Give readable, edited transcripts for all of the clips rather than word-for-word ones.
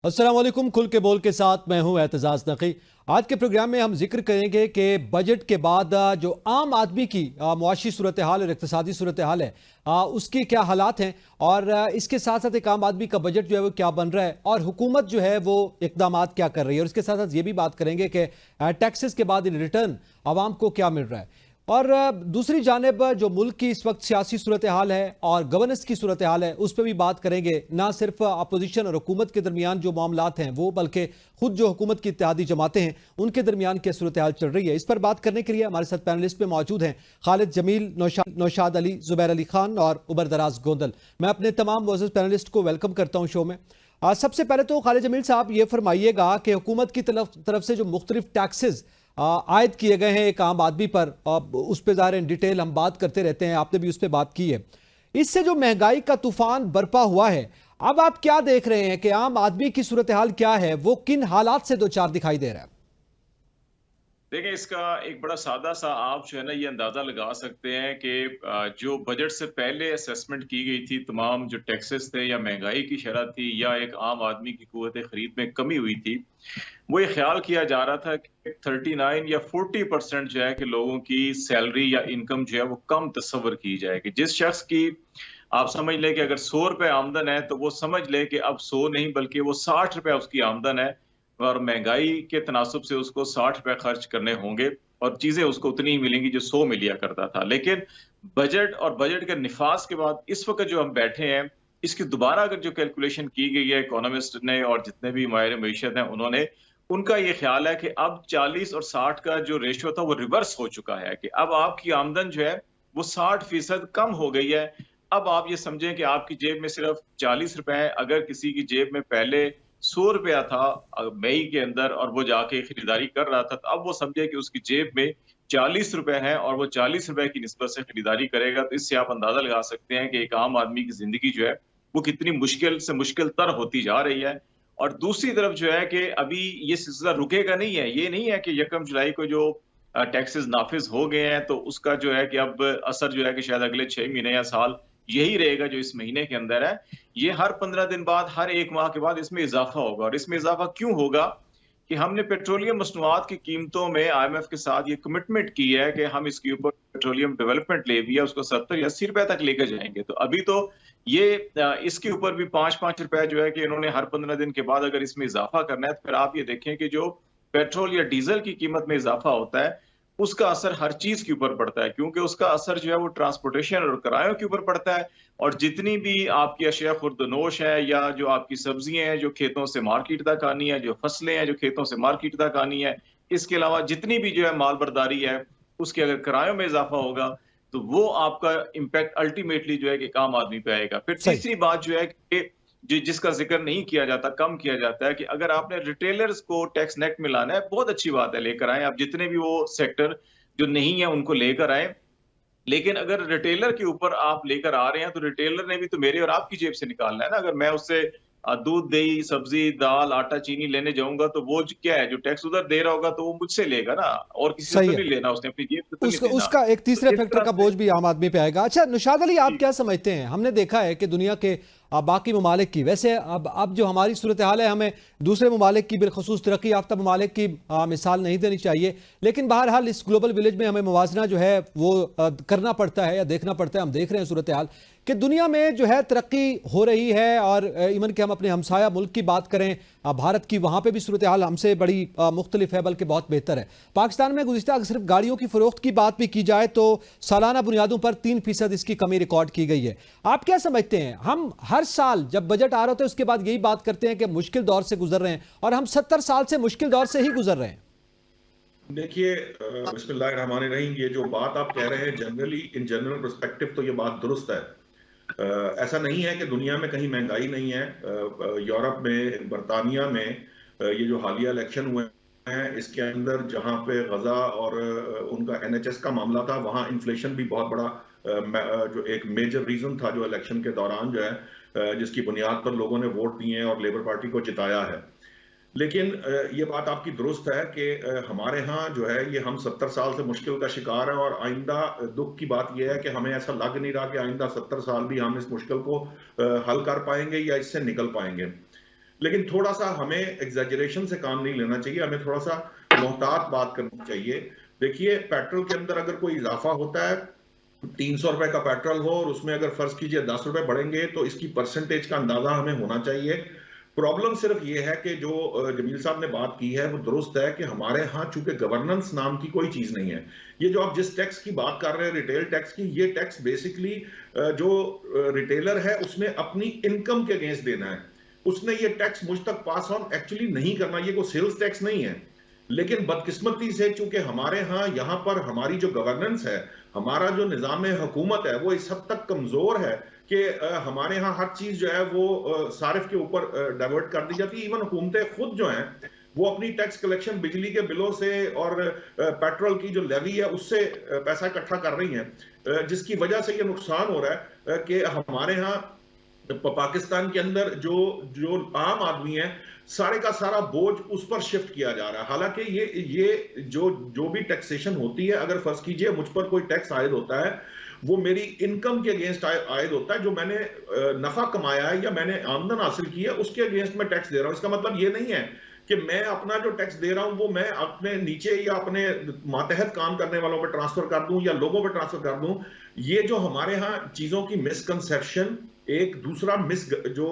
अस्सलाम वालेकुम। खुल के बोल के साथ मैं हूं एतजाज नकी। आज के प्रोग्राम में हम जिक्र करेंगे कि बजट के बाद जो आम आदमी की मुआशी सूरत हाल और इक्तसादी सूरत हाल है, उसकी क्या हालात हैं, और इसके साथ साथ एक आम आदमी का बजट जो है वो क्या बन रहा है और हुकूमत जो है वो इकदाम क्या कर रही है। और इसके साथ साथ ये भी बात करेंगे कि टैक्सेस के बाद इन रिटर्न आवाम को क्या मिल रहा है। और दूसरी जानिब जो मुल्क की इस वक्त सियासी सूरत हाल है और गवर्नेंस की सूरत हाल है, उस पर भी बात करेंगे। ना सिर्फ अपोजिशन और हुकूमत के दरमियान जो मामलात हैं वो, बल्कि खुद जो हुकूमत की इत्तेहादी जमातें हैं उनके दरमियान क्या सूरत हाल चल रही है। इस पर बात करने के लिए हमारे साथ पैनलिस्ट पे मौजूद हैं खालिद जमील, नौशाद अली, जुबैर अली खान और उबर दराज गोंदल। मैं अपने तमाम मोअज़्ज़ज़ पैनलिस्ट को वेलकम करता हूँ शो में। सबसे पहले तो खालिद जमील साहब ये फरमाइएगा कि हुकूमत की तरफ से जो मुख्तलिफ टैक्सेस आयद किए गए हैं एक आम आदमी पर, उस पर ज़ाहिर इन डिटेल हम बात करते रहते हैं, आपने भी उस पर बात की है। इससे जो महंगाई का तूफान बरपा हुआ है, अब आप क्या देख रहे हैं कि आम आदमी की सूरत हाल क्या है, वो किन हालात से दो चार दिखाई दे रहा है? देखिए, इसका एक बड़ा सादा सा आप जो है ना ये अंदाज़ा लगा सकते हैं कि जो बजट से पहले असेसमेंट की गई थी, तमाम जो टैक्सेस थे या महंगाई की शरह थी या एक आम आदमी की क़ुव्वत ख़रीद में कमी हुई थी, वो ये ख़्याल किया जा रहा था कि 39 या 40% जो है कि लोगों की सैलरी या इनकम जो है वो कम तस्वर की जाएगी। जिस शख्स की आप समझ लें कि अगर ₹100 आमदन है, तो वो समझ लें कि अब 100 नहीं बल्कि वो ₹60 उसकी आमदन है और महंगाई के तनासुब से उसको ₹60 खर्च करने होंगे और चीज़ें उसको उतनी ही मिलेंगी जो 100 मिला करता था। लेकिन बजट के निफ़ाज़ के बाद इस वक़्त जो हम बैठे हैं, इसकी दोबारा अगर जो कैलकुलेशन की गई है इकोनॉमिस्ट ने और जितने भी माहिर मईशत हैं उन्होंने, उनका ये ख़्याल है कि अब 40 और 60 का जो रेशियो था वो रिवर्स हो चुका है कि अब आपकी आमदन जो है वो 60% कम हो गई है। अब आप ये समझें कि आपकी जेब में सिर्फ़ ₹40 हैं। अगर किसी की जेब में पहले ₹100 था मई के अंदर और वो जाके खरीदारी कर रहा था, तो अब वो समझे कि उसकी जेब में ₹40 हैं और वो ₹40 की निस्बत से खरीदारी करेगा, तो इससे आप अंदाज़ा लगा सकते हैं कि एक आम आदमी की ज़िंदगी जो है, वो कितनी मुश्किल से मुश्किल तर होती जा रही है। और दूसरी तरफ जो है कि अभी ये सिलसिला रुकेगा नहीं है। ये नहीं है कि 1 जुलाई को जो टैक्सेस नाफ़िज़ हो गए हैं, तो उसका जो है कि अब असर जो है कि शायद अगले 6 महीने या साल यही रहेगा जो इस महीने के अंदर है। ये हर 15 दिन बाद, हर 1 माह के बाद इसमें इज़ाफ़ा होगा और इसमें इज़ाफ़ा क्यों होगा कि हमने पेट्रोलियम मसनूआत की कीमतों में आईएमएफ के साथ ये कमिटमेंट की है कि हम इसके ऊपर पेट्रोलियम डेवलपमेंट लेवी है उसको 70 या ₹80 तक लेकर जाएँगे। तो अभी तो ये इसके ऊपर भी ₹5-5 जो है कि इन्होंने हर 15 दिन के बाद अगर इसमें इज़ाफ़ा करना है, तो फिर आप ये देखें कि जो पेट्रोल या डीज़ल की कीमत में इज़ाफ़ा होता है, उसका असर हर चीज़ के ऊपर पड़ता है क्योंकि उसका असर जो है वो ट्रांसपोर्टेशन और किरायों के ऊपर पड़ता है। और जितनी भी आपकी अशिया खुर्द-नोश है या जो आपकी सब्जियाँ हैं जो खेतों से मार्केट तक आनी है, जो फसलें हैं जो खेतों से मार्केट तक आनी है, इसके अलावा जितनी भी जो है माल-बरदारी है, उसके अगर किरायों में इज़ाफ़ा होगा, तो वो आपका इम्पैक्ट अल्टीमेटली जो है कि एक आम आदमी पे आएगा। फिर सही। तीसरी बात जो है कि जिसका ज़िक्र नहीं किया जाता, कम किया जाता है कि अगर आपने रिटेलर्स को टैक्स नेट में लाना है, बहुत अच्छी बात है, लेकर आएँ। आप जितने भी वो सेक्टर जो नहीं है, उनको लेकर आएँ। लेकिन अगर रिटेलर के ऊपर आप लेकर आ रहे हैं, तो रिटेलर ने भी तो मेरे और आपकी जेब से निकालना है ना। अगर मैं उससे दूध, दही, सब्ज़ी, दाल, आटा, चीनी लेने जाऊँगा, तो वो क्या है, जो टैक्स उधर दे रहा होगा, तो वो मुझसे लेगा ना और किसी से सही तो है। नहीं लेना, उसने अपनी जेब से तो नहीं उसका देना। उसका एक तो तीसरे इस फैक्टर तरह का से बोझ भी आम आदमी पे आएगा। अच्छा निशाद अली, आप जी, क्या समझते हैं? हमने देखा है कि दुनिया के बाकी ममालिक की, वैसे अब जो हमारी सूरत हाल है, हमें दूसरे ममालिक की, बिलखसूस तरक्की याफ्ता ममालिक की मिसाल नहीं देनी चाहिए, लेकिन बहरहाल इस ग्लोबल विलेज में हमें मुवाजना जो है वो करना पड़ता है या देखना पड़ता है। हम देख रहे हैं सूरत हाल कि दुनिया में जो है तरक्की हो रही है, और इवन कि हम अपने हमसाया मुल्क की बात करें, भारत की, वहाँ पे भी सूरत हाल हमसे बड़ी मुख्तलिफ है, बल्कि बहुत बेहतर है। पाकिस्तान में गुज़िश्ता सिर्फ गाड़ियों की फ़रोख्त की बात भी की जाए तो सालाना बुनियादों पर 3% इसकी कमी रिकॉर्ड की गई है। आप क्या समझते हैं? हम हर साल जब बजट आ रहा होता है उसके बाद यही बात करते हैं कि मुश्किल दौर से गुजर रहे हैं, और हम 70 साल से मुश्किल दौर से ही गुजर रहे हैं। देखिए, बिस्मिल्लाहिर्रहमानिर्रहीम, ये जो बात आप कह रहे हैं जनरली इन जनरल पर्सपेक्टिव तो ये बात दुरुस्त है। ऐसा नहीं है कि दुनिया में कहीं महंगाई नहीं है। यूरोप में, बरतानिया में ये जो हालिया इलेक्शन हुए हैं, इसके अंदर जहाँ पे गजा और उनका एनएचएस का मामला था, वहाँ इन्फ्लेशन भी बहुत बड़ा जो एक मेजर रीजन था जो इलेक्शन के दौरान जो है जिसकी बुनियाद पर लोगों ने वोट दिए हैं और लेबर पार्टी को जिताया है। लेकिन ये बात आपकी दुरुस्त है कि हमारे यहाँ जो है ये हम 70 साल से मुश्किल का शिकार हैं, और आइंदा दुख की बात यह है कि हमें ऐसा लग नहीं रहा कि आइंदा 70 साल भी हम इस मुश्किल को हल कर पाएंगे या इससे निकल पाएंगे। लेकिन थोड़ा सा हमें एग्जैजरेशन से काम नहीं लेना चाहिए, हमें थोड़ा सा मोहतात बात करनी चाहिए। देखिए, पेट्रोल के अंदर अगर कोई इजाफा होता है, 300 रुपए का पेट्रोल हो और उसमें अगर फर्ज कीजिए 10 रुपए बढ़ेंगे, तो इसकी परसेंटेज का अंदाजा हमें होना चाहिए। प्रॉब्लम सिर्फ ये है कि जो जमील साहब ने बात की है वो दुरुस्त है कि हमारे यहाँ चूंकि गवर्नेंस नाम की कोई चीज नहीं है। ये जो आप जिस टैक्स की बात कर रहे हैं, रिटेल टैक्स की, ये टैक्स बेसिकली जो रिटेलर है उसने अपनी इनकम के अगेंस्ट देना है। उसने ये टैक्स मुझ तक पास ऑन एक्चुअली नहीं करना, ये कोई सेल्स टैक्स नहीं है। लेकिन बदकिस्मती से चूंकि हमारे यहाँ पर हमारी जो गवर्नेंस है, हमारा जो निज़ाम हुकूमत है, वो इस हद तक कमजोर है कि हमारे यहाँ हर चीज जो है वो सारिफ के ऊपर डाइवर्ट कर दी जाती है। इवन हुकूमतें खुद जो हैं वो अपनी टैक्स कलेक्शन बिजली के बिलों से और पेट्रोल की जो लेवी है उससे पैसा इकट्ठा कर रही हैं, जिसकी वजह से ये नुकसान हो रहा है कि हमारे यहाँ पाकिस्तान के अंदर जो जो आम आदमी है, सारे का सारा बोझ उस पर शिफ्ट किया जा रहा है। हालांकि ये जो भी टैक्सेशन होती है, अगर फर्ज कीजिए मुझ पर कोई टैक्स आयद होता है, वो मेरी इनकम के अगेंस्ट आयद होता है, जो मैंने नफा कमाया है या मैंने आमदन हासिल की है उसके अगेंस्ट मैं टैक्स दे रहा हूं। इसका मतलब ये नहीं है कि मैं अपना जो टैक्स दे रहा हूं वो मैं अपने नीचे या अपने मातहत काम करने वालों पर ट्रांसफर कर दूं या लोगों पर ट्रांसफर कर दूं। ये जो हमारे यहाँ चीजों की मिसकंसेप्शन, एक दूसरा जो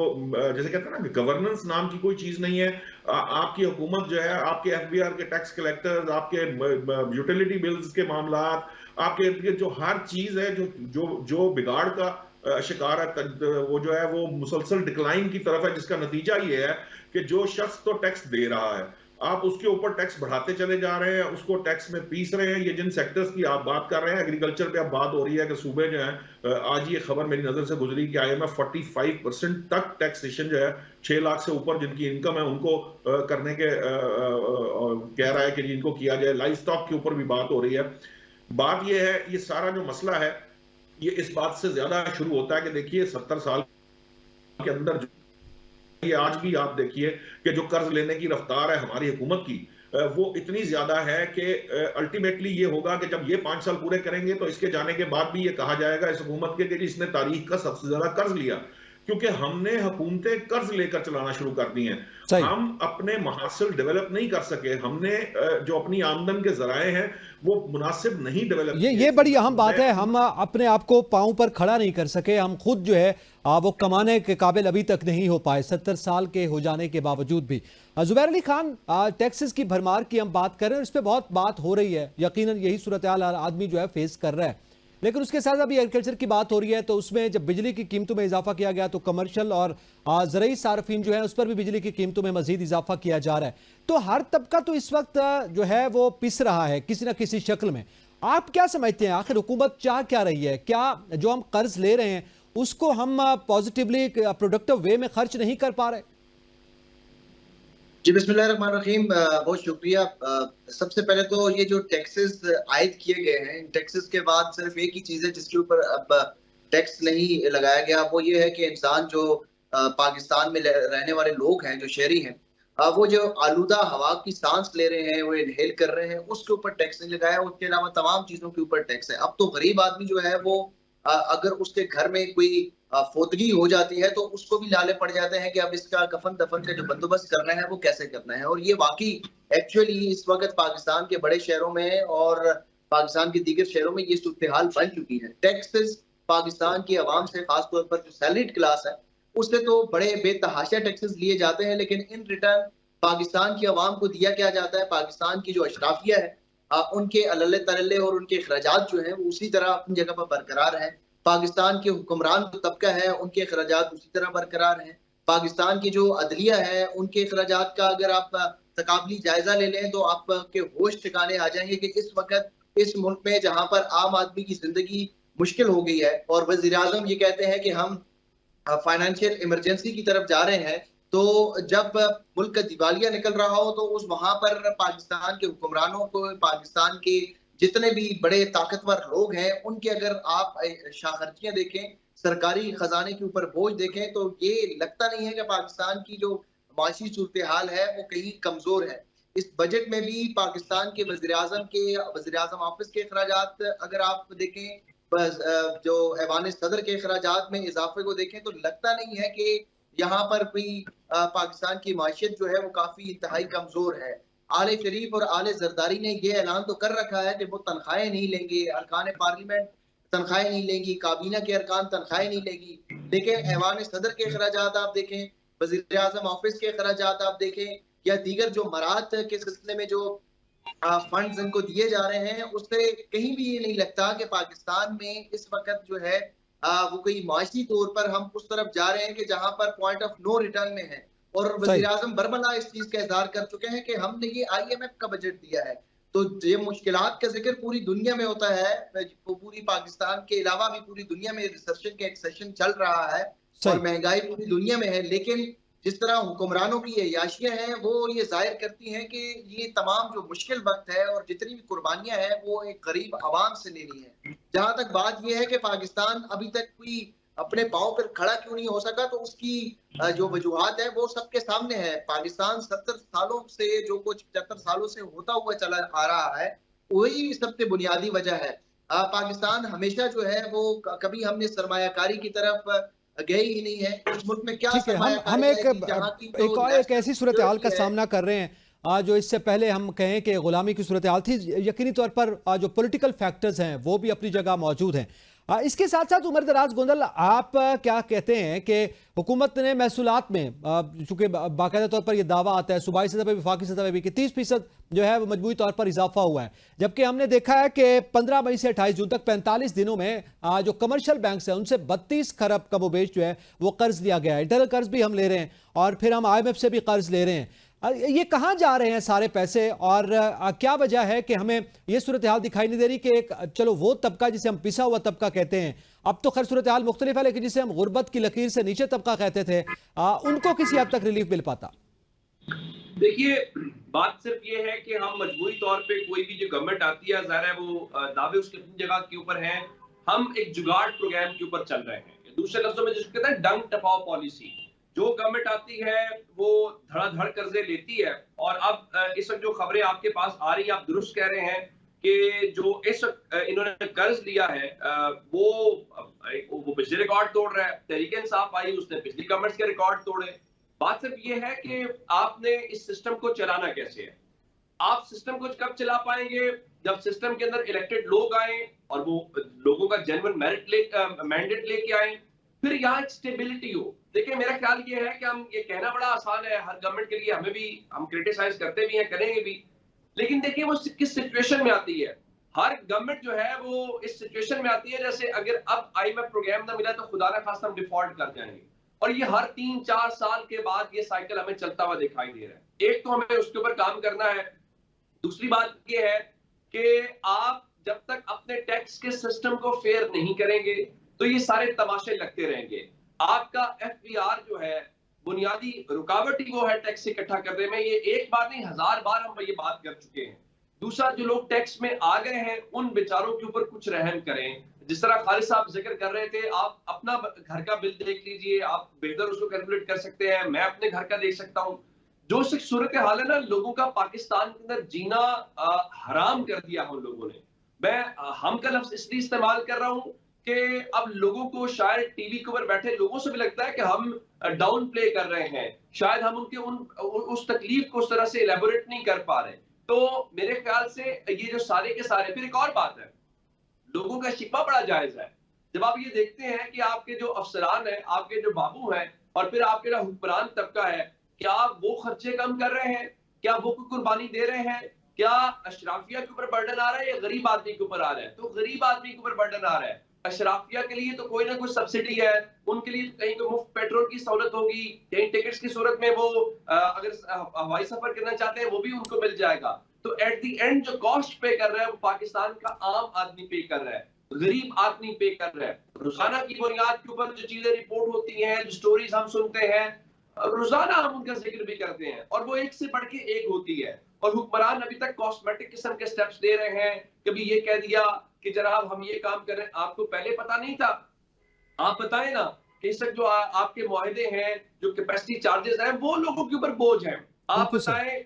जैसे कहते हैं ना, गवर्नेंस नाम की कोई चीज नहीं है। आपकी हुकूमत जो है, आपके एफबीआर के टैक्स कलेक्टर्स, आपके यूटिलिटी बिल्स के मामलात, आपके जो हर चीज है जो बिगाड़ का शिकार है, वो जो है वो मुसलसल डिक्लाइन की तरफ है, जिसका नतीजा ये है कि जो शख्स तो टैक्स दे रहा है, आप उसके ऊपर टैक्स बढ़ाते चले जा रहे हैं, उसको टैक्स में पीस रहे हैं। ये जिन सेक्टर्स की आप बात कर रहे हैं, एग्रीकल्चर पे अब बात हो रही है कि सूबे जो है, आज ये खबर मेरी नजर से गुजरी कि IMF 45% तक टैक्सेशन जो है 6 लाख से ऊपर जिनकी इनकम है उनको करने के कह रहा है कि जिनको किया जाए। लाइव स्टॉक के ऊपर भी बात हो रही है। बात ये है, ये सारा जो मसला है ये इस बात से ज्यादा शुरू होता है कि देखिए 70 साल के अंदर ये आज भी आप देखिए कि जो कर्ज लेने की रफ्तार है हमारी हुकूमत की, वो इतनी ज्यादा है कि अल्टीमेटली ये होगा कि जब ये 5 साल पूरे करेंगे तो इसके जाने के बाद भी ये कहा जाएगा इस हुकूमत के कि इसने तारीख का सबसे ज्यादा कर्ज लिया, क्योंकि हमने हुकूमतें कर्ज लेकर चलाना शुरू कर दी हैं। हम अपने महासिल डेवलप नहीं कर सके, हमने जो अपनी आमदन के जराए हैं वो मुनासिब नहीं डेवलप। ये बड़ी अहम बात है। हम अपने आप को पांव पर खड़ा नहीं कर सके। हम खुद जो है वो कमाने के काबिल अभी तक नहीं हो पाए 70 साल के हो जाने के बावजूद भी। जुबैर अली खान, टैक्सेस की भरमार की हम बात कर रहे हैं, इस पर बहुत बात हो रही है। यकीनन यही सूरत हाल आदमी जो है फेस कर रहा है, लेकिन उसके साथ अभी एग्रीकल्चर की बात हो रही है, तो उसमें जब बिजली की कीमतों में इजाफा किया गया तो कमर्शियल और ज़रूरी सार्फिन जो है उस पर भी बिजली की कीमतों में मजीद इजाफा किया जा रहा है। तो हर तबका तो इस वक्त जो है वो पिस रहा है किसी न किसी शक्ल में। आप क्या समझते हैं, आखिर हुकूमत चाह क्या रही है? क्या जो हम कर्ज ले रहे हैं उसको हम पॉजिटिवली प्रोडक्टिव वे में खर्च नहीं कर पा रहे? जी बिस्मिल्लाहिर्रहमानिर्रहीम, बहुत शुक्रिया। सबसे पहले तो ये जो टैक्सेस आयद किए गए हैं, इन टैक्सेस के बाद सिर्फ एक ही चीज़ है जिसके ऊपर अब टैक्स नहीं लगाया गया, वो ये है कि इंसान जो पाकिस्तान में रहने वाले लोग हैं, जो शहरी हैं, वो जो आलूदा हवा की सांस ले रहे हैं, वो इनहेल कर रहे हैं, उसके ऊपर टैक्स नहीं लगाया। उसके अलावा तमाम चीज़ों के ऊपर टैक्स है। अब तो गरीब आदमी जो है वो अगर उसके घर में कोई फोतगी हो जाती है तो उसको भी लाले पड़ जाते हैं कि अब इसका कफन दफन का जो बंदोबस्त करना है वो कैसे करना है। और ये वाकई एक्चुअली इस वक्त पाकिस्तान के बड़े शहरों में और पाकिस्तान के दीगर शहरों में ये सूरत हाल बन चुकी है। टैक्सेस पाकिस्तान की आवाम से, खासतौर पर जो सैलरीड क्लास है, उससे तो बड़े बेतहाशा टैक्सेस लिए जाते हैं, लेकिन इन रिटर्न पाकिस्तान की आवाम को दिया क्या जाता है? पाकिस्तान की जो अशराफिया है उनके अल्ले तल्ले और उनके अखराजात जो हैं वो उसी तरह अपनी जगह पर बरकरार हैं। पाकिस्तान के हुक्मरान जो तबका है उनके अखराजात उसी तरह बरकरार हैं। पाकिस्तान की जो अदलिया है उनके अखराजात का अगर आप तकाबली जायजा ले लें तो आपके होश ठिकाने आ जाएंगे कि इस वक्त इस मुल्क में जहां पर आम आदमी की जिंदगी मुश्किल हो गई है और वज़ीर आज़म ये कहते हैं कि हम फाइनेंशियल इमरजेंसी की तरफ जा रहे हैं, तो जब मुल्क का दिवालिया निकल रहा हो तो उस वहां पर पाकिस्तान के हुक्मरानों को, पाकिस्तान के जितने भी बड़े ताकतवर लोग हैं, उनके अगर आप शाखर्चियां देखें, सरकारी खजाने के ऊपर बोझ देखें, तो ये लगता नहीं है कि पाकिस्तान की जो माशी सूरत हाल है वो कहीं कमजोर है। इस बजट में भी पाकिस्तान के वज़ीर आज़म ऑफिस के अखराजात अगर आप देखें, जो ऐवान सदर के अखराजात में इजाफे को देखें, तो लगता नहीं है कि यहाँ पर भी पाकिस्तान की माशियत जो है वो काफी इंतहाई कमजोर है। आले शरीफ और आले जरदारी ने ये ऐलान तो कर रखा है कि वो तनख्वाहें नहीं लेंगे, अरकान पार्लियामेंट तनख्वाहें नहीं लेंगी, काबीना के अरकान तनख्वाहें नहीं लेगी, लेकिन ऐवान सदर के अखराजात आप देखें, वज़ीर आज़म ऑफिस के अखराजात आप देखें, या दीगर जो मराहत के सिलसिले में जो फंड्स इनको दिए जा रहे हैं, उससे कहीं भी ये नहीं लगता कि पाकिस्तान में इस वक्त जो है वो कोई माशी तौर पर हम उस तरफ जा रहे हैं कि जहां पर पॉइंट ऑफ नो रिटर्न में है। और वज़ीर आज़म बरमला इस चीज का इज़हार कर चुके हैं कि हमने ये IMF का बजट दिया है। तो ये मुश्किलात का जिक्र पूरी दुनिया में होता है, वो पूरी पाकिस्तान के अलावा भी पूरी दुनिया में रिसेशन का एक सेशन चल रहा है और महंगाई पूरी दुनिया में है, लेकिन जिस तरह हुक्मरानों की ये याशियां हैं वो ये जाहिर करती हैं कि ये तमाम जो मुश्किल वक्त है और जितनी भी कुर्बानियां हैं वो एक गरीब आवाम से लेनी है। जहां तक बात ये है कि पाकिस्तान अभी तक कोई अपने पांव पर खड़ा क्यों नहीं हो सका, तो उसकी जो वजूहात है वो सबके सामने है। पाकिस्तान 70 सालों से जो कुछ 75 सालों से होता हुआ चला आ रहा है, वही सबसे बुनियादी वजह है। पाकिस्तान हमेशा जो है वो कभी हमने सरमायाकारी की तरफ गए ही नहीं है। इस मुल्क में क्या ठीक है, हम एक ऐसी सूरत हाल का सामना कर रहे हैं जो इससे पहले हम कहें कि गुलामी की सूरत हाल थी। यकीनी तौर पर जो पॉलिटिकल फैक्टर्स हैं वो भी अपनी जगह मौजूद हैं। इसके साथ साथ उमर दराज गोंदल, आप क्या कहते हैं कि हुकूमत ने महसूलात में, चूंकि बाकायदा तौर पर यह दावा आता है सूबाई सतह पर, वफाकी सतह पर भी, कि 30% जो है वो मजबूरी तौर पर इजाफा हुआ है, जबकि हमने देखा है कि 15 मई से 28 जून तक 45 दिनों में जो कमर्शियल बैंक्स हैं उनसे 32 खरब कमोबेश जो है वो कर्ज लिया गया है। इंटरनल कर्ज भी हम ले रहे हैं और फिर हम IMF से भी कर्ज ले रहे हैं। ये कहाँ जा रहे हैं सारे पैसे, और क्या वजह है कि हमें ये सूरत हाल दिखाई नहीं दे रही कि एक, चलो वो तबका जिसे हम पिसा हुआ तबका कहते हैं, अब तो खैर सूरत हाल मुख्तलिफ है, लेकिन जिसे हम गुर्बत की लकीर से नीचे तबका कहते थे, उनको किसी हद तक रिलीफ मिल पाता? देखिए, बात सिर्फ ये है कि हम मजबूरी तौर पे कोई भी जो गवर्नमेंट आती है, ज़ाहिर है वो दावे उसकी अपनी जगह के ऊपर हैं। हम एक जुगाड़ प्रोग्राम के ऊपर चल रहे हैं। दूसरे लफ्जों में जिसको कहते हैं डंग टपाओ पॉलिसी। जो गवर्नमेंट आती है वो धड़ाधड़ कर्जे लेती है, और अब इस वक्त जो खबरें आपके पास आ रही है, आप दुरुस्त कह रहे हैं कि जो इस इन्होंने कर्ज लिया है वो पिछले रिकॉर्ड तोड़ रहा है। तहरीक इंसाफ आई, उसने पिछली गवर्नमेंट के रिकॉर्ड तोड़े। बात सिर्फ ये है कि आपने इस सिस्टम को चलाना कैसे है। आप सिस्टम को कब चला पाएंगे? जब सिस्टम के अंदर इलेक्टेड लोग आए और वो लोगों का जेन्युइन मैंडेट लेके आए, फिर यहाँ एक स्टेबिलिटी हो। देखिए, मेरा ख्याल ये है कि हम ये कहना बड़ा आसान है हर गवर्नमेंट के लिए, हमें भी हम क्रिटिसाइज करते भी हैं, करेंगे भी, लेकिन देखिए वो किस सिचुएशन में आती है। हर गवर्नमेंट जो है वो इस सिचुएशन में आती है जैसे अगर अब IMF प्रोग्राम ना मिला तो खुदा ना खास्ता हम डिफॉल्ट कर जाएंगे, और ये हर 3-4 साल के बाद ये साइकिल हमें चलता हुआ दिखाई दे रहा है। एक तो हमें उसके ऊपर काम करना है। दूसरी बात ये है कि आप जब तक अपने टैक्स के सिस्टम को फेयर नहीं करेंगे तो ये सारे तमाशे लगते रहेंगे। आपका FBR जो है बुनियादी रुकावट ही वो है टैक्स इकट्ठा करने में। ये एक बार नहीं 1000 बार हम ये बात कर चुके हैं। दूसरा, जो लोग टैक्स में आ गए हैं उन बेचारों के ऊपर कुछ रहम करें। जिस तरह खालिद साहब जिक्र कर रहे थे, आप अपना घर का बिल देख लीजिए, आप बेहतर उसको कैलकुलेट कर सकते हैं, मैं अपने घर का देख सकता हूँ। जो सूरत हाल है ना, लोगों का पाकिस्तान के अंदर जीना हराम कर दिया हम लोगों ने। मैं हम का लफ्ज इसलिए इस्तेमाल कर रहा हूँ कि अब लोगों को शायद टीवी के ऊपर बैठे लोगों से भी लगता है कि हम डाउन प्ले कर रहे हैं, शायद हम उनके उस तकलीफ को उस तरह से इलेबोरेट नहीं कर पा रहे। तो मेरे ख्याल से ये जो सारे के सारे, फिर एक और बात है, लोगों का शिकवा बड़ा जायज है। जब आप ये देखते हैं कि आपके जो अफसरान हैं, आपके जो बाबू हैं, और फिर आपके जो हुक्मरान तबका है, क्या वो खर्चे कम कर रहे हैं? क्या वो कोई कुर्बानी दे रहे हैं? क्या अशराफिया के ऊपर बर्डन आ रहा है या गरीब आदमी के ऊपर आ रहा है? तो गरीब आदमी के ऊपर बर्डन आ रहा है। अशराफिया के लिए तो कोई ना कोई सब्सिडी है, उनके लिए कहीं कोई मुफ्त पेट्रोल की सहूलत होगी, कहीं टिकट्स की सूरत में वो अगर हवाई सफर करना चाहते हैं वो भी उनको मिल जाएगा। तो एट द एंड जो कॉस्ट पे कर रहा है वो पाकिस्तान का आम आदमी पे कर रहा है, गरीब आदमी पे कर रहा है। रोजाना की बुनियाद के ऊपर जो चीजें रिपोर्ट होती हैं, जो स्टोरीज हम सुनते हैं, रोजाना हम उनका जिक्र भी करते हैं, और वो एक से बढ़ के एक होती है। और हुक्मरान अभी तक कॉस्मेटिक किस्म के स्टेप्स ले रहे हैं। कभी ये कह दिया कि जनाब हम ये काम कर रहे हैं, आपको पहले पता नहीं था? आप बताएं ना कि इस जो आपके मुआहदे हैं, जो कैपेसिटी चार्जेस हैं, वो लोगों के ऊपर बोझ है। आप बताएं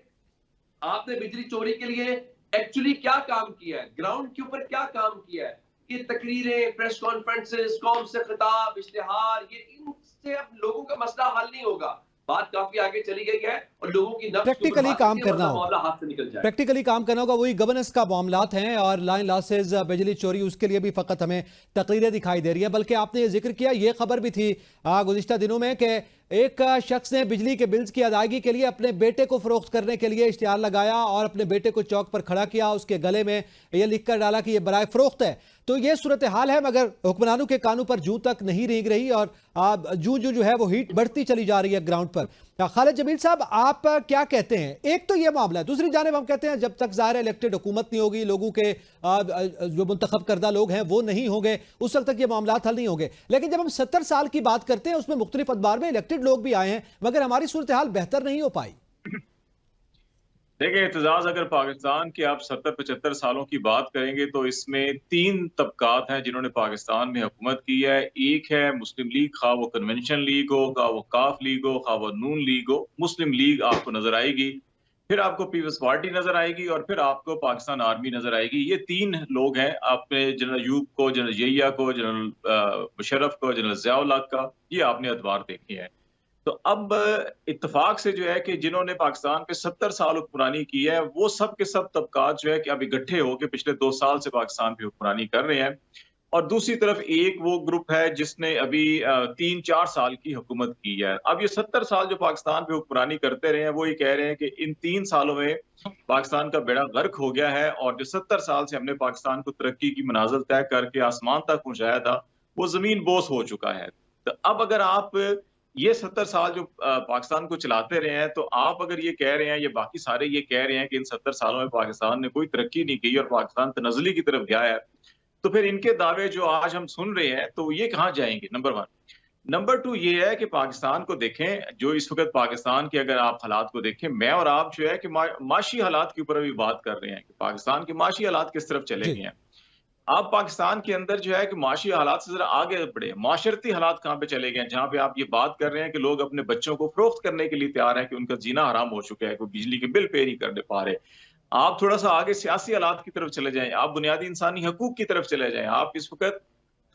आपने बिजली चोरी के लिए एक्चुअली क्या काम किया है, ग्राउंड के ऊपर क्या काम किया है? ये तकरीरें, प्रेस कॉन्फ्रेंसेस, कौम से खिताब, इश्तिहार, ये इनसे अब लोगों का मसला हल नहीं होगा। बात काफी आगे चली गई है और लोगों की नफ्स प्रैक्टिकली काम करना होगा, मामला हाथ से निकल जाए। प्रैक्टिकली काम करना होगा। वही गवर्नेंस का मामलात हैं और लाइन लॉसेज, बिजली चोरी, उसके लिए भी फकत हमें तकरीरें दिखाई दे रही है। बल्कि आपने ये जिक्र किया, ये खबर भी थी गुज़िश्ता दिनों में कि एक शख्स ने बिजली के बिल्स की अदायगी के लिए अपने बेटे को फरोख्त करने के लिए इश्तिहार लगाया और अपने बेटे को चौक पर खड़ा किया, उसके गले में यह लिख कर डाला कि यह बराए फरोख्त है। तो ये सूरत हाल है, मगर हुक्मरानों के कानों पर जूं तक नहीं रेंग रही और जूं जूं जो है वो हीट बढ़ती चली जा रही है ग्राउंड पर। खालिद जमील साहब, आप क्या कहते हैं? एक तो ये मामला है, दूसरी जानिब हम कहते हैं जब तक ज़ाहिर इलेक्टेड हुकूमत नहीं होगी, लोगों के जो मुंतखब करदा लोग हैं वो नहीं होंगे, उस वक्त तक ये मामला हल नहीं होंगे। लेकिन जब हम 70 साल की बात करते हैं, उसमें मुख्तलिफ अदवार में इलेक्टेड लोग भी आए हैं, मगर हमारी सूरत हाल बेहतर नहीं हो पाई। देखिए एतजाज, अगर पाकिस्तान के आप 70-75 सालों की बात करेंगे तो इसमें 3 तबकात हैं जिन्होंने पाकिस्तान में हुकूमत की है। एक है मुस्लिम लीग, खा वो कन्वेंशन लीग हो, खा वो काफ लीग हो, खा वो नून लीग हो। मुस्लिम लीग आपको नजर आएगी, फिर आपको पीपल्स पार्टी नजर आएगी और फिर आपको पाकिस्तान आर्मी नजर आएगी। ये 3 लोग हैं। आपने जनरल अयूब को, जनरल यहिया को, जनरल मुशर्रफ को, जनरल ज़िया-उल हक का, ये आपने अदवार देखे हैं। तो अब इत्तेफाक से जो है कि जिन्होंने पाकिस्तान पे 70 साल हुक्मरानी की है, वो सब के सब तबकात जो है कि अभी इकट्ठे होकर पिछले 2 साल से पाकिस्तान पे हुक्मरानी कर रहे हैं। और दूसरी तरफ एक वो ग्रुप है जिसने अभी 3-4 साल की हुकूमत की है। अब ये 70 साल जो पाकिस्तान पे हुक्मरानी करते रहे हैं, वो ये कह रहे हैं कि इन 3 सालों में पाकिस्तान का बेड़ा गर्क हो गया है और जो 70 साल से हमने पाकिस्तान को तरक्की की मनाजिल तय करके आसमान तक पहुंचाया था, वो जमीन बोस हो चुका है। तो अब अगर आप ये 70 साल जो पाकिस्तान को चलाते रहे हैं, तो आप अगर ये कह रहे हैं, ये बाकी सारे ये कह रहे हैं कि इन 70 सालों में पाकिस्तान ने कोई तरक्की नहीं की और पाकिस्तान तनज़्ज़ुली की तरफ गया है, तो फिर इनके दावे जो आज हम सुन रहे हैं, तो ये कहाँ जाएंगे? नंबर 1। नंबर 2 ये है कि पाकिस्तान को देखें, जो इस वक्त पाकिस्तान के अगर आप हालात को देखें, मैं और आप जो है कि माशी हालात के ऊपर अभी बात कर रहे हैं कि पाकिस्तान के माशी हालात किस तरफ चले गए हैं। आप पाकिस्तान के अंदर जो है कि माशी हालात से जरा आगे बढ़े, माशरती हालात कहाँ पे चले गए हैं, जहाँ पे आप ये बात कर रहे हैं कि लोग अपने बच्चों को फरोख्त करने के लिए तैयार हैं कि उनका जीना हराम हो चुका है, कोई बिजली के बिल पे नहीं कर पा रहे। आप थोड़ा सा आगे सियासी हालात की तरफ चले जाएं, आप बुनियादी इंसानी हकूक की तरफ चले जाएं। आप इस वक्त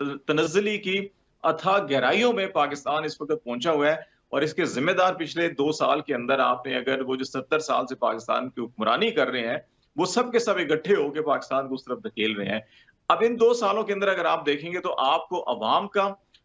तनज़्ज़ुली की अथाह गहराइयों में पाकिस्तान इस वक्त पहुंचा हुआ है और इसके जिम्मेदार पिछले 2 साल के अंदर आपने अगर वो जो 70 साल से पाकिस्तान की हुक्मरानी कर रहे हैं, वो सब के सब इकट्ठे होकर पाकिस्तान को उस तरफ धकेल रहे हैं। अब इन 2 सालों के अंदर अगर आप देखेंगे तो आपको अवाम का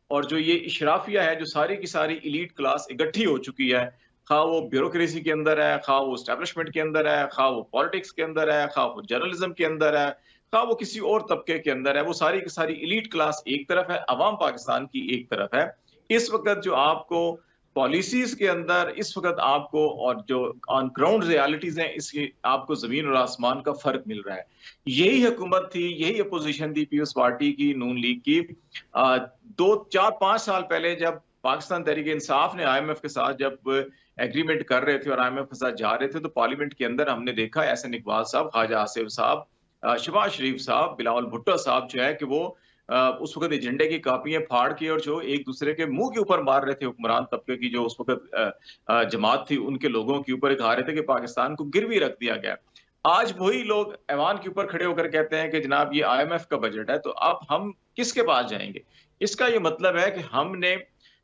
और जो ये इशराफिया है, जो सारी की सारी इलीट क्लास इकट्ठी हो चुकी है, खा वो ब्यूरोक्रेसी के अंदर है, खा वो एस्टेब्लिशमेंट के अंदर है, खा वो पॉलिटिक्स के अंदर है, खा वो जर्नलिज्म के अंदर है, खा वो किसी और तबके के अंदर है, वो सारी की सारी इलीट क्लास एक तरफ है, अवाम पाकिस्तान की एक तरफ है। इस वक्त जो आपको पॉलिसीज के अंदर इस वक्त आपको और जो ऑन ग्राउंड रियलिटीज हैं, इसकी आपको जमीन और आसमान का फर्क मिल रहा है। यही हुकूमत थी, यही अपोजिशन थी पीपल्स पार्टी की, नून लीग की। 2-4-5 साल पहले जब पाकिस्तान तहरीक इंसाफ ने IMF के साथ जब एग्रीमेंट कर रहे थे और IMF के साथ जा रहे थे, तो पार्लियामेंट के अंदर हमने देखा एहसन इकबाल साहब, ख्वाजा आसिफ साहब, शहबाज शरीफ साहब, बिलावल भुट्टो साहब जो है कि वो उस वक्त एजेंडे की कापियां फाड़ के और जो एक दूसरे के मुंह के ऊपर मार रहे थे, हुक्मरान तबके की जो उस वक्त जमात थी, उनके लोगों के ऊपर कहा रहे थे कि पाकिस्तान को गिरवी रख दिया गया। आज वही लोग ऐवान के ऊपर खड़े होकर कहते हैं कि जनाब ये IMF का बजट है, तो अब हम किसके पास जाएंगे? इसका ये मतलब है कि हमने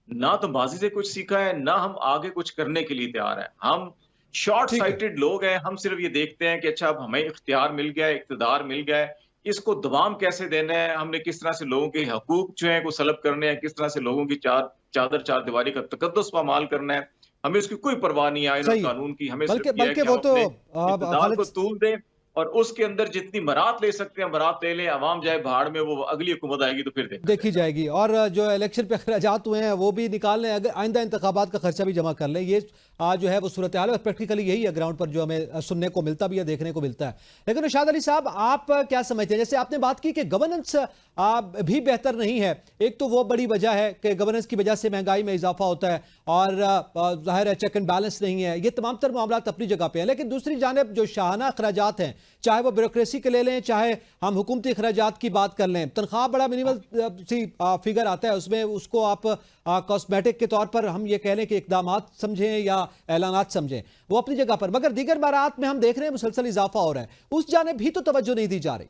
ना तो माजी से कुछ सीखा है, ना हम आगे कुछ करने के लिए तैयार हैं। हम शॉर्ट साइटेड लोग हैं। हम सिर्फ ये देखते हैं कि अच्छा अब हमें इख्तियार मिल गया, इक़्तिदार मिल गया है, इसको दवाम कैसे देना है, हमने किस तरह से लोगों के हकूक जो है को सलब करने हैं, किस तरह से लोगों की चार दीवारी का तकद्दुस पामाल करना है, हमें उसकी कोई परवाह नहीं है आईन और कानून की। हमें बल्कि वो तो इक़्तिदार को तूल दें और उसके अंदर जितनी मरात ले सकते हैं मरात ले लें, अवाम जाए भाड़ में, वो अगली हुकूमत आएगी तो फिर देखी जाएगी। और जो इलेक्शन पे अखराजात हुए हैं वो भी निकाल लें, अगर आइंदा इंतखाबात का खर्चा भी जमा कर लें। ये जो है वो सूरत हाल है, प्रैक्टिकली यही है ग्राउंड पर जो हमें सुनने को मिलता भी है, देखने को मिलता है। लेकिन इरशाद अली साहब, आप क्या समझते हैं? जैसे आपने बात की कि गवर्नेंस भी बेहतर नहीं है, एक तो वो बड़ी वजह है कि गवर्नेंस की वजह से महंगाई में इजाफा होता है और जाहिर है चेक एंड बैलेंस नहीं है। ये तमाम तर मामला अपनी जगह पे हैं, लेकिन दूसरी जानिब जो शाहाना अखराजात हैं, चाहे वो ब्यूरोक्रेसी के ले लें, चाहे हम हुकूमती अखराजात की बात कर लें, तनख्वाह बड़ा मिनिमल सी फिगर आता है उसमें, उसको आप कॉस्मेटिक के तौर पर हम ये कह लें कि इकदामात समझें या ऐलानात समझें, वो अपनी जगह पर, मगर दीगर बारात में हम देख रहे हैं मुसलसल इजाफा हो रहा है, उस जानिब भी तो तवज्जो नहीं दी जा रही।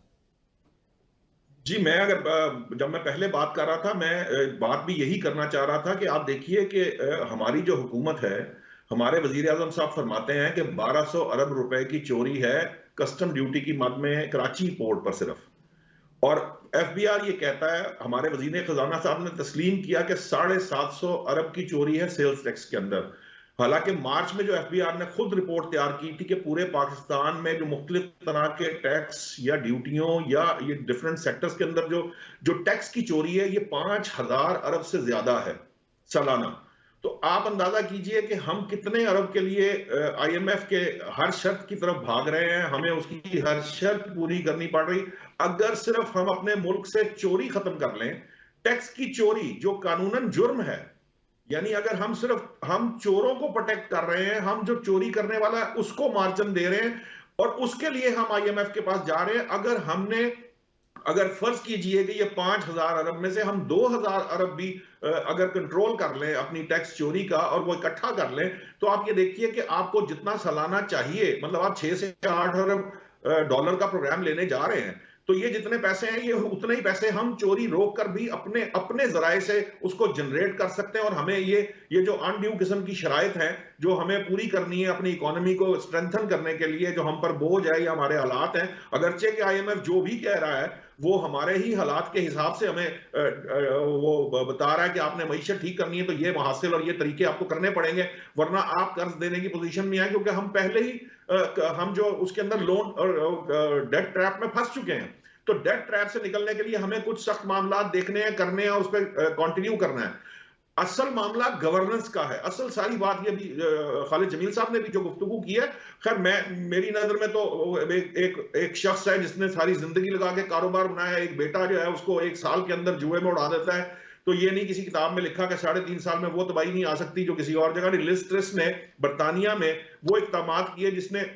जी, मैं अगर जब मैं पहले बात कर रहा था, मैं बात भी यही करना चाह रहा था कि आप देखिए कि हमारी जो हुकूमत है, हमारे वजीर आजम साहब फरमाते हैं कि 1200 अरब रुपए की चोरी है कस्टम ड्यूटी की मद में कराची पोर्ट पर सिर्फ। और एफबीआर ये कहता है, हमारे वजीर खजाना साहब ने तस्लीम किया कि 750 अरब की चोरी है सेल्स टैक्स के अंदर। हालांकि मार्च में जो एफबीआर ने खुद रिपोर्ट तैयार की थी कि पूरे पाकिस्तान में जो मुख्तलिफ तरह के टैक्स या ड्यूटियों या ये डिफरेंट सेक्टर्स के अंदर जो जो टैक्स की चोरी है, ये 5000 अरब से ज्यादा है सालाना। तो आप अंदाजा कीजिए कि हम कितने अरब के लिए आईएमएफ के हर शर्त की तरफ भाग रहे हैं, हमें उसकी हर शर्त पूरी करनी पड़ रही। अगर सिर्फ हम अपने मुल्क से चोरी खत्म कर लें, टैक्स की चोरी जो कानूनन जुर्म है, यानी अगर हम चोरों को प्रोटेक्ट कर रहे हैं, हम जो चोरी करने वाला है उसको मार्जिन दे रहे हैं, और उसके लिए हम आईएमएफ के पास जा रहे हैं। अगर फर्ज कीजिए कि ये 5000 अरब में से हम 2000 अरब भी अगर कंट्रोल कर लें अपनी टैक्स चोरी का और वो इकट्ठा कर लें, तो आप ये देखिए कि आपको जितना सालाना चाहिए, मतलब आप 6 से 8 अरब डॉलर का प्रोग्राम लेने जा रहे हैं, तो ये जितने पैसे हैं, ये उतने ही पैसे हम चोरी रोक कर भी अपने अपने जराए से उसको जनरेट कर सकते हैं। और हमें ये जो अनड्यू किस्म की शराइत हैं जो हमें पूरी करनी है अपनी इकोनॉमी को स्ट्रेंथन करने के लिए, जो हम पर बोझ है या हमारे हालात हैं, अगरचे कि आईएमएफ जो भी कह रहा है वो हमारे ही हालात के हिसाब से हमें वो बता रहा है कि आपने मईशत ठीक करनी है तो ये महासिल और ये तरीके आपको करने पड़ेंगे, वरना आप कर्ज देने की पोजीशन में आए, क्योंकि हम पहले ही हम जो उसके अंदर लोन और डेट ट्रैप में फंस चुके हैं। तो डेट ट्रैप से निकलने के लिए हमें कुछ सख्त मामला देखने हैं, करने हैं और उस पर कंटिन्यू करना है। असल मामला गवर्नेंस का है। असल सारी बात ये भी खालिद जमील साहब ने भी जो गुफ्तगू की है, खैर मेरी नजर में तो एक शख्स है जिसने सारी जिंदगी लगा के कारोबार बनाया, एक बेटा जो है उसको 1 साल के अंदर जुए में उड़ा देता है, तो ये नहीं किसी किताब में लिखा कि 3.5 साल में वो तबाही नहीं आ सकती जो किसी और जगह नहीं। लिज ट्रस ने बरतानिया में वो इक़दामात किए जिसने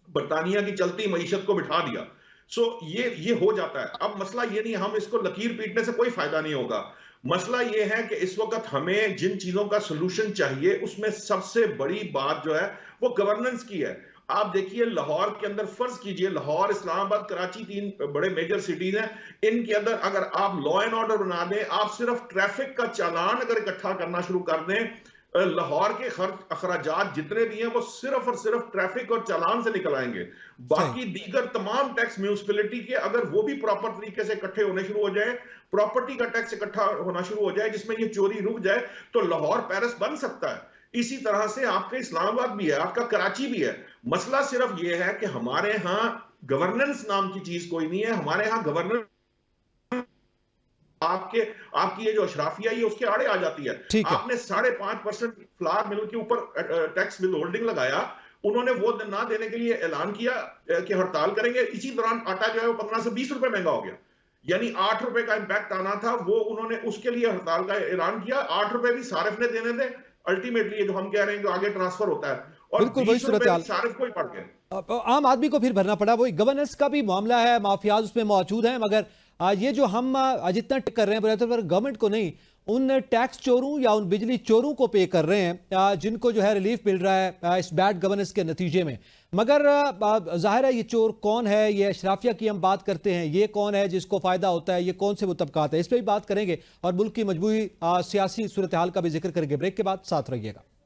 बरतानिया की चलती मईशत को बिठा दिया। सो ये हो जाता है। अब मसला ये नहीं, हम इसको लकीर पीटने से कोई फायदा नहीं होगा। मसला ये है कि इस वक्त हमें जिन चीजों का सोल्यूशन चाहिए उसमें सबसे बड़ी बात जो है वो गवर्नेंस की है। आप देखिए लाहौर के अंदर, फर्ज कीजिए लाहौर, इस्लामाबाद, कराची 3 बड़े मेजर सिटीज हैं, इनके अंदर अगर आप लॉ एंड ऑर्डर बना दें, आप सिर्फ ट्रैफिक का चालान अगर इकट्ठा करना शुरू कर दें, लाहौर के अखराजात जितने भी हैं वो सिर्फ और सिर्फ ट्रैफिक और चालान से निकल आएंगे। बाकी दीगर तमाम टैक्स म्यूनिसिपैलिटी के अगर वो भी प्रॉपर तरीके से इकट्ठे होने शुरू हो जाए, प्रॉपर्टी का टैक्स इकट्ठा होना शुरू हो जाए जिसमें ये चोरी रुक जाए, तो लाहौर पेरिस बन सकता है। इसी तरह से आपका इस्लामाबाद भी है, आपका कराची भी है। मसला सिर्फ ये है कि हमारे यहाँ गवर्नेंस नाम की चीज कोई नहीं है। हमारे यहाँ गवर्नेंस आपकी ये जो अशराफिया ये उसके आड़े आ जाती है। आपने 5.5% फ्लावर मिल के ऊपर टैक्स विद होल्डिंग लगाया, उन्होंने वो ना देने के लिए ऐलान किया कि हड़ताल करेंगे। इसी दौरान आटा जो है वो 15 से 20 रुपए महंगा हो गया, यानी 8 रुपए का इंपैक्ट आना था, वो उन्होंने उसके लिए हड़ताल का ऐलान किया। 8 रुपए भी सारिफ ने देने थे। अल्टीमेटली ये जो हम कह रहे हैं कि आगे ट्रांसफर होता है, और 20 रुपए सारिफ को ही पड़ गए। आम आदमी को फिर भरना पड़ा। वही गवर्नेंस का भी मामला है, माफियाज उसमें मौजूद हैं, मगर ये जो हम जितना कर रहे हैं पर गवर्नमेंट को नहीं, उन टैक्स चोरों या उन बिजली चोरों को पे कर रहे हैं जिनको जो है रिलीफ मिल रहा है इस बैड गवर्नेंस के नतीजे में। मगर जाहिर है ये चोर कौन है, ये अशराफिया की हम बात करते हैं, ये कौन है जिसको फायदा होता है, ये कौन से वो तबकात है, इस पर भी बात करेंगे और मुल्क की मजबूरी सियासी सूरत हाल का भी जिक्र करेंगे। ब्रेक के बाद साथ रहिएगा।